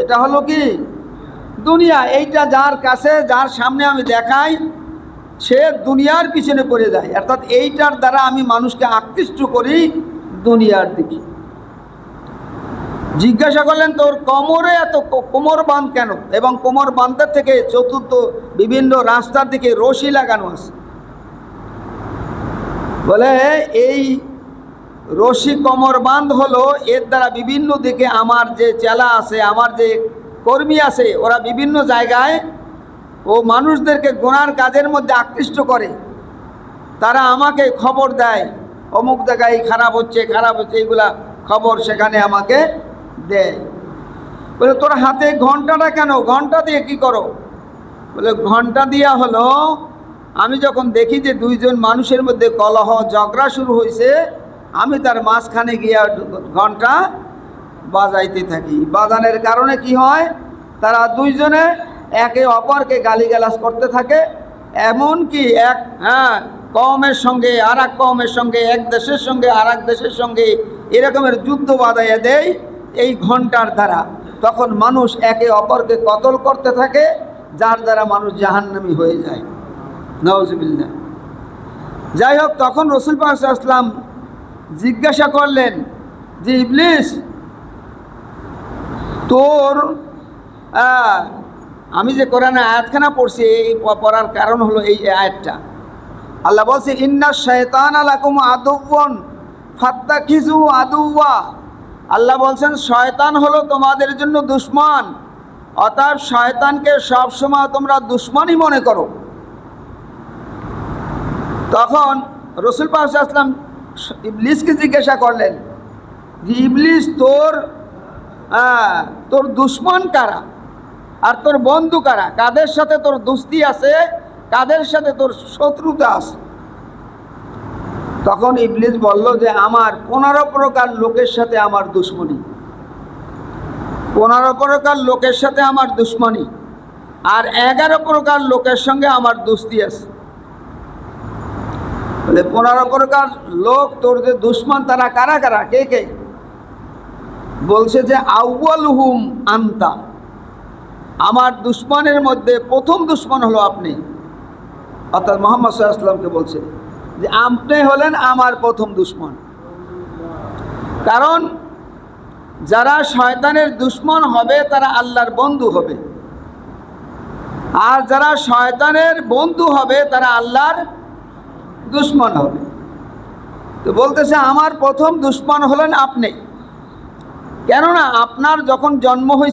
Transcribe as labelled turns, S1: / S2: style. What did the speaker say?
S1: এটা হলো কি দুনিয়া। এইটা যার কাছে, যার সামনে আমি দেখাই, সে দুনিয়ার পিছনে পড়ে যায়। অর্থাৎ এইটার দ্বারা আমি মানুষকে আকৃষ্ট করি দুনিয়ার দিকে। জিজ্ঞাসা করলেন, তোর কোমরে এত কোমর বাঁধ কেন? এবং কোমর বাঁধের থেকে চতুর্থ বিভিন্ন রাস্তার দিকে রশি লাগানো আছে। বলে এই রশি কোমর বাঁধ হলো, এর দ্বারা বিভিন্ন দিকে আমার যে চেলা আছে, আমার যে কর্মী আছে, ওরা বিভিন্ন জায়গায় ও মানুষদেরকে গুনার কাজের মধ্যে আকৃষ্ট করে। তারা আমাকে খবর দেয়, অমুক জায়গায় খারাপ হচ্ছে এইগুলা খবর সেখানে আমাকে দেয়। বলে তোর হাতে ঘন্টাটা কেন? ঘন্টা দিয়ে কি করো? বলে ঘন্টা দিয়া হলো, আমি যখন দেখি যে দুইজন মানুষের মধ্যে কলহ ঝগড়া শুরু হয়েছে, আমি তার মাঝখানে গিয়া ঘন্টা বাজাইতে থাকি। বাজানোর কারণে কি হয়, তারা দুইজনে একে অপরকে গালিগালাজ করতে থাকে। এমনকি এক কওমের সঙ্গে আর এক কওমের সঙ্গে, এক দেশের সঙ্গে আর এক দেশের সঙ্গে এরকমের যুদ্ধ বাঁধাইয়া দেয় এই ঘন্টার দ্বারা। তখন মানুষ একে অপরকে কতল করতে থাকে, যার দ্বারা মানুষ জাহান্নামী হয়ে যায়। নাউজুবিল্লাহ। যাই হোক, তখন রাসূল পাক সাল্লাল্লাহু আলাইহি ওয়াসাল্লাম জিজ্ঞাসা করলেন যে ইবলিস, তোর আমি যে কোরআনে আয়াতখানা পড়ছি, এই পড়ার কারণ হলো এই আয়াতটা। আল্লাহ বলছে, ইন্না শায়তানা লাকুম আদুওয়ান ফাত্তাখিযু আদুওয়া। আল্লাহ বলছেন শয়তান হলো তোমাদের জন্য দুশমন, অতএব শয়তানকে সবসময় তোমরা দুশমনই মনে করো। তখন রাসূল পাক সাল্লাল্লাহু আলাইহি ওয়াসাল্লাম ইবলিসকে জিজ্ঞাসা করলেন যে ইবলিস, তোর দুশমন কারা আর তোর বন্ধু কারা? কাদের সাথে তোর দোস্তি আছে, কাদের সাথে তোর শত্রুতা আছে? তখন ইবলিস বলল যে আমার 15 প্রকার লোকের সাথে আমার দুশমনি, 15 প্রকার লোকের সাথে আমার দুশমনি, আর 11 প্রকার লোকের সঙ্গে আমার দোস্তি আছে। বলে 15 প্রকার লোক তোর যে দুশমন, তারা কারা কারা, কে কে? বলছে যে আউয়ালুহুম আনতা, আমার দুশমনের মধ্যে প্রথম দুশমন হলো আপনি। অর্থাৎ মুহাম্মদ সাল্লাল্লাহু আলাইহি ওয়াসাল্লামকে বলছে যে আপনি হলেন আমার প্রথম দুশমন। কারণ যারা শয়তানের দুশমন হবে তারা আল্লাহর বন্ধু হবে, আর যারা শয়তানের বন্ধু হবে তারা আল্লাহর দুশমন হবে। তো বলতেছে আমার প্রথম দুশমন হলেন আপনি, কেননা আপনার যখন জন্ম হয়েছে